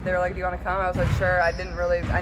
They were like, do you want to come? I was like, sure. I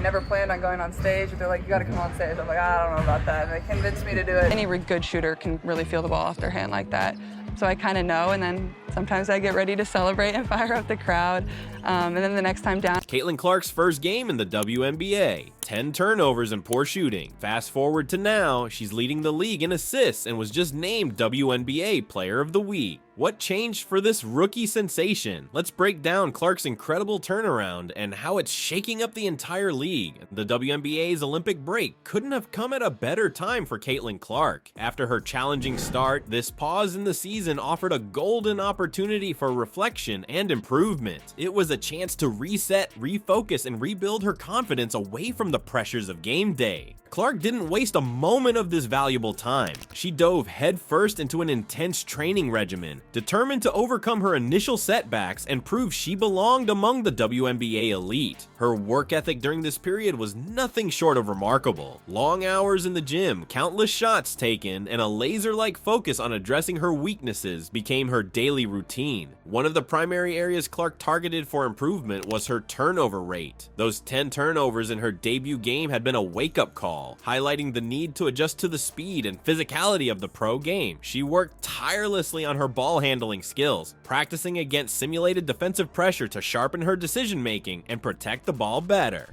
never planned on going on stage. But they're like, you got to come on stage. I'm like, I don't know about that. And they convinced me to do it. Any good shooter can really feel the ball off their hand like that. So I kind of know, and then sometimes I get ready to celebrate and fire up the crowd. And then the next time down. Caitlin Clark's first game in the WNBA. 10 turnovers and poor shooting. Fast forward to now, she's leading the league in assists and was just named WNBA Player of the Week. What changed for this rookie sensation? Let's break down Clark's incredible turnaround and how it's shaking up the entire league. The WNBA's Olympic break couldn't have come at a better time for Caitlin Clark. After her challenging start, this pause in the season offered a golden opportunity for reflection and improvement. It was a chance to reset, refocus, and rebuild her confidence away from the pressures of game day. Clark didn't waste a moment of this valuable time. She dove headfirst into an intense training regimen, determined to overcome her initial setbacks and prove she belonged among the WNBA elite. Her work ethic during this period was nothing short of remarkable. Long hours in the gym, countless shots taken, and a laser-like focus on addressing her weaknesses became her daily routine. One of the primary areas Clark targeted for improvement was her turnover rate. Those 10 turnovers in her debut game had been a wake-up call, highlighting the need to adjust to the speed and physicality of the pro game. She worked tirelessly on her ball handling skills, practicing against simulated defensive pressure to sharpen her decision-making and protect the ball better.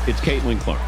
It's Caitlin Clark.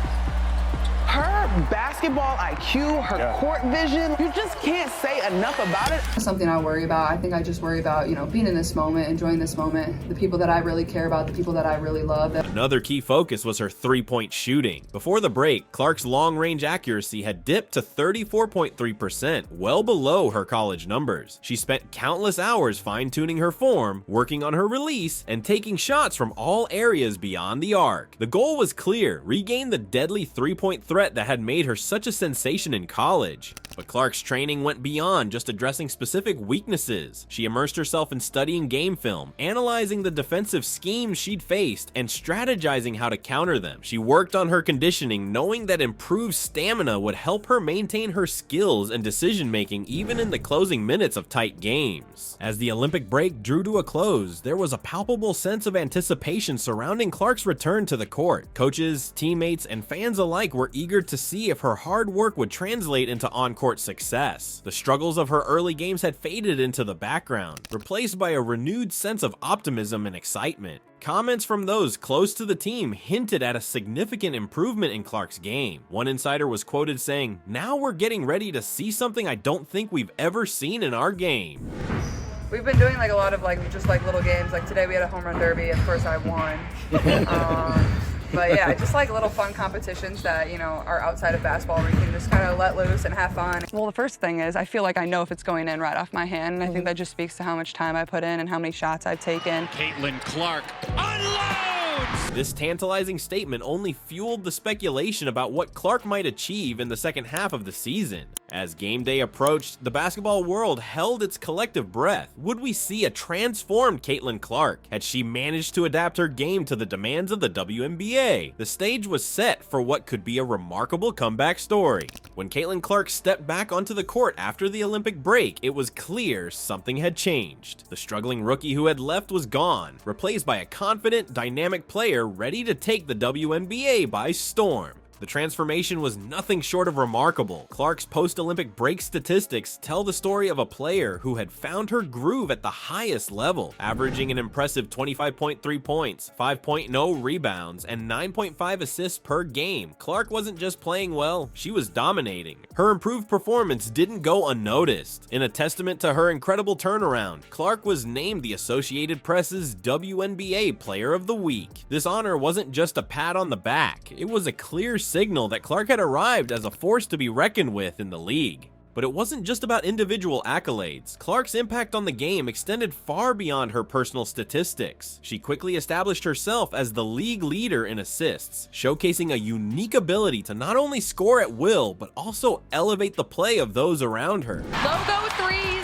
Her basketball IQ, her court vision, you just can't say enough about it. Something I worry about. I think I just worry about, being in this moment, enjoying this moment, the people that I really care about, the people that I really love. Another key focus was her three-point shooting. Before the break, Clark's long-range accuracy had dipped to 34.3%, well below her college numbers. She spent countless hours fine-tuning her form, working on her release, and taking shots from all areas beyond the arc. The goal was clear: regain the deadly three-point threat that had made her such a sensation in college. But Clark's training went beyond just addressing specific weaknesses. She immersed herself in studying game film, analyzing the defensive schemes she'd faced, and strategizing how to counter them. She worked on her conditioning, knowing that improved stamina would help her maintain her skills and decision-making even in the closing minutes of tight games. As the Olympic break drew to a close, there was a palpable sense of anticipation surrounding Clark's return to the court. Coaches, teammates, and fans alike were eager to see if her hard work would translate into on-court success. The struggles of her early games had faded into the background, replaced by a renewed sense of optimism and excitement. Comments from those close to the team hinted at a significant improvement in Clark's game. One insider was quoted saying, "Now we're getting ready to see something I don't think we've ever seen in our game." We've been doing a lot of just little games. Like today we had a home run derby. Of course I won. But yeah, just little fun competitions that, are outside of basketball where you can just kind of let loose and have fun. Well, the first thing is I feel like I know if it's going in right off my hand, and I think that just speaks to how much time I put in and how many shots I've taken. Caitlin Clark unloads! This tantalizing statement only fueled the speculation about what Clark might achieve in the second half of the season. As game day approached, the basketball world held its collective breath. Would we see a transformed Caitlin Clark? Had she managed to adapt her game to the demands of the WNBA? The stage was set for what could be a remarkable comeback story. When Caitlin Clark stepped back onto the court after the Olympic break, it was clear something had changed. The struggling rookie who had left was gone, replaced by a confident, dynamic player ready to take the WNBA by storm. The transformation was nothing short of remarkable. Clark's post-Olympic break statistics tell the story of a player who had found her groove at the highest level, averaging an impressive 25.3 points, 5.0 rebounds, and 9.5 assists per game. Clark wasn't just playing well, she was dominating. Her improved performance didn't go unnoticed. In a testament to her incredible turnaround, Clark was named the Associated Press's WNBA Player of the Week. This honor wasn't just a pat on the back, it was a clear signal that Clark had arrived as a force to be reckoned with in the league. But it wasn't just about individual accolades. Clark's impact on the game extended far beyond her personal statistics. She quickly established herself as the league leader in assists, showcasing a unique ability to not only score at will, but also elevate the play of those around her. Logo threes,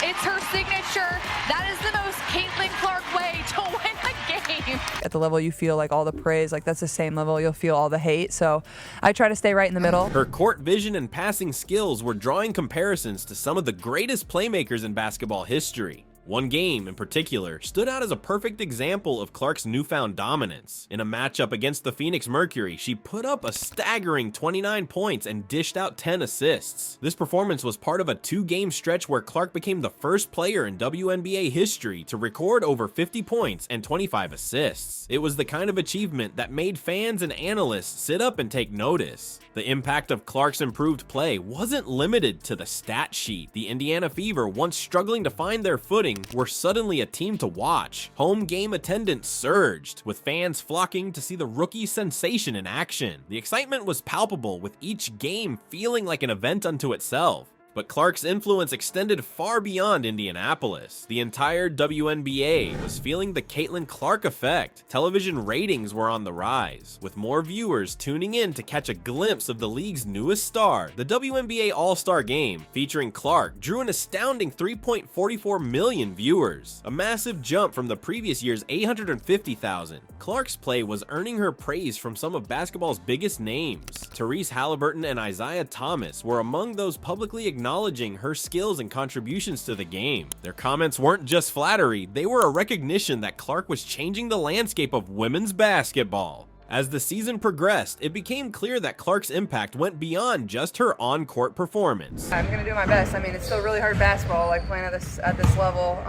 it's her signature. That is the most Caitlin Clark way to win the game. At the level you feel all the praise, that's the same level you'll feel all the hate. So I try to stay right in the middle. Her court vision and passing skills were drawing comparisons to some of the greatest playmakers in basketball history. One game, in particular, stood out as a perfect example of Clark's newfound dominance. In a matchup against the Phoenix Mercury, she put up a staggering 29 points and dished out 10 assists. This performance was part of a 2-game stretch where Clark became the first player in WNBA history to record over 50 points and 25 assists. It was the kind of achievement that made fans and analysts sit up and take notice. The impact of Clark's improved play wasn't limited to the stat sheet. The Indiana Fever, once struggling to find their footing, were suddenly a team to watch. Home game attendance surged, with fans flocking to see the rookie sensation in action. The excitement was palpable, with each game feeling like an event unto itself. But Clark's influence extended far beyond Indianapolis. The entire WNBA was feeling the Caitlin Clark effect. Television ratings were on the rise, with more viewers tuning in to catch a glimpse of the league's newest star. The WNBA All-Star Game, featuring Clark, drew an astounding 3.44 million viewers, a massive jump from the previous year's 850,000. Clark's play was earning her praise from some of basketball's biggest names. Therese Halliburton and Isaiah Thomas were among those publicly acknowledging her skills and contributions to the game. Their comments weren't just flattery, they were a recognition that Clark was changing the landscape of women's basketball. As the season progressed, it became clear that Clark's impact went beyond just her on-court performance. I'm gonna do my best. I mean, it's still really hard basketball, like playing at this level.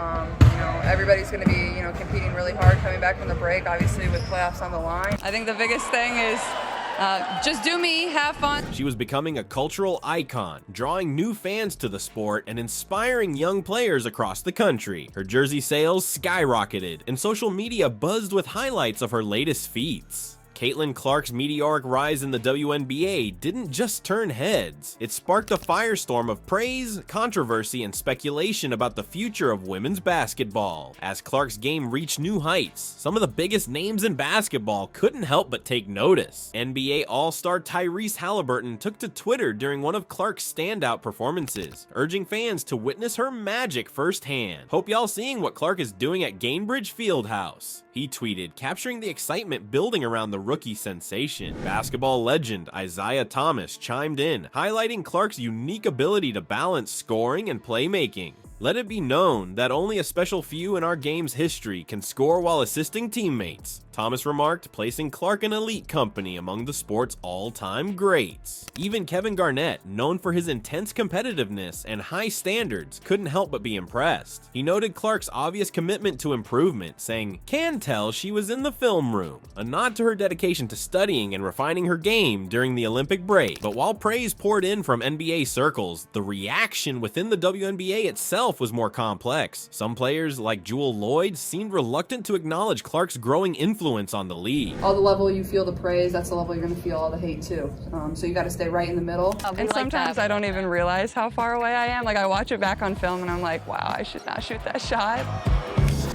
Everybody's gonna be, competing really hard coming back from the break, obviously with playoffs on the line. I think the biggest thing is just do me, have fun. She was becoming a cultural icon, drawing new fans to the sport and inspiring young players across the country. Her jersey sales skyrocketed, and social media buzzed with highlights of her latest feats. Caitlin Clark's meteoric rise in the WNBA didn't just turn heads. It sparked a firestorm of praise, controversy, and speculation about the future of women's basketball. As Clark's game reached new heights, some of the biggest names in basketball couldn't help but take notice. NBA All-Star Therese Halliburton took to Twitter during one of Clark's standout performances, urging fans to witness her magic firsthand. "Hope y'all seeing what Clark is doing at Gainbridge Fieldhouse," he tweeted, capturing the excitement building around the rookie sensation. Basketball legend Isaiah Thomas chimed in, highlighting Clark's unique ability to balance scoring and playmaking. "Let it be known that only a special few in our game's history can score while assisting teammates," Thomas remarked, placing Clark in elite company among the sport's all-time greats. Even Kevin Garnett, known for his intense competitiveness and high standards, couldn't help but be impressed. He noted Clark's obvious commitment to improvement, saying, "Can tell she was in the film room," a nod to her dedication to studying and refining her game during the Olympic break. But while praise poured in from NBA circles, the reaction within the WNBA itself was more complex. Some players, like Jewel Lloyd, seemed reluctant to acknowledge Clark's growing influence on the league. All the level you feel the praise, that's the level you're gonna feel all the hate too. So you gotta stay right in the middle. And sometimes I don't even realize how far away I am. Like, I watch it back on film and I'm like, wow, I should not shoot that shot.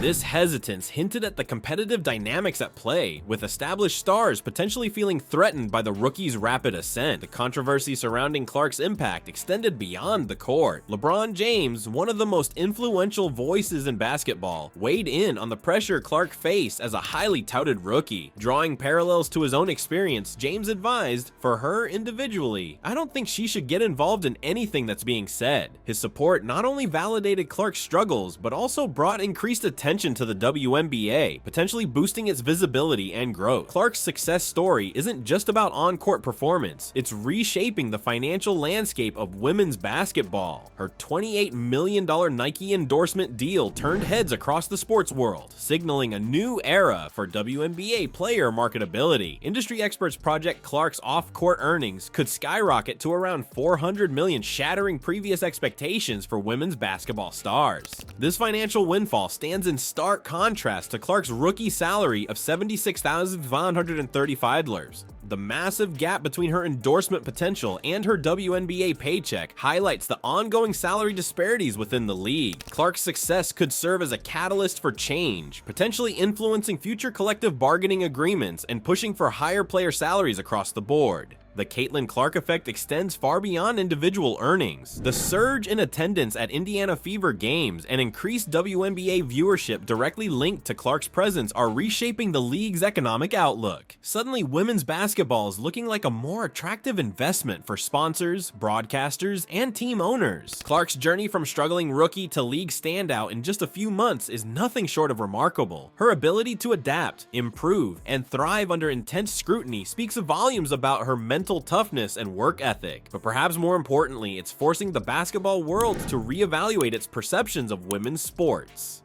This hesitance hinted at the competitive dynamics at play, with established stars potentially feeling threatened by the rookie's rapid ascent. The controversy surrounding Clark's impact extended beyond the court. LeBron James, one of the most influential voices in basketball, weighed in on the pressure Clark faced as a highly touted rookie. Drawing parallels to his own experience, James advised, for her individually, "I don't think she should get involved in anything that's being said." His support not only validated Clark's struggles, but also brought increased attention to the WNBA, potentially boosting its visibility and growth. Clark's success story isn't just about on-court performance, it's reshaping the financial landscape of women's basketball. Her $28 million Nike endorsement deal turned heads across the sports world, signaling a new era for WNBA player marketability. Industry experts project Clark's off-court earnings could skyrocket to around $400 million, shattering previous expectations for women's basketball stars. This financial windfall stands in stark contrast to Clark's rookie salary of $76,535. The massive gap between her endorsement potential and her WNBA paycheck highlights the ongoing salary disparities within the league. Clark's success could serve as a catalyst for change, potentially influencing future collective bargaining agreements and pushing for higher player salaries across the board. The Caitlin Clark effect extends far beyond individual earnings. The surge in attendance at Indiana Fever games and increased WNBA viewership directly linked to Clark's presence are reshaping the league's economic outlook. Suddenly, women's basketball is looking like a more attractive investment for sponsors, broadcasters, and team owners. Clark's journey from struggling rookie to league standout in just a few months is nothing short of remarkable. Her ability to adapt, improve, and thrive under intense scrutiny speaks volumes about her mental toughness and work ethic. But perhaps more importantly, it's forcing the basketball world to reevaluate its perceptions of women's sports.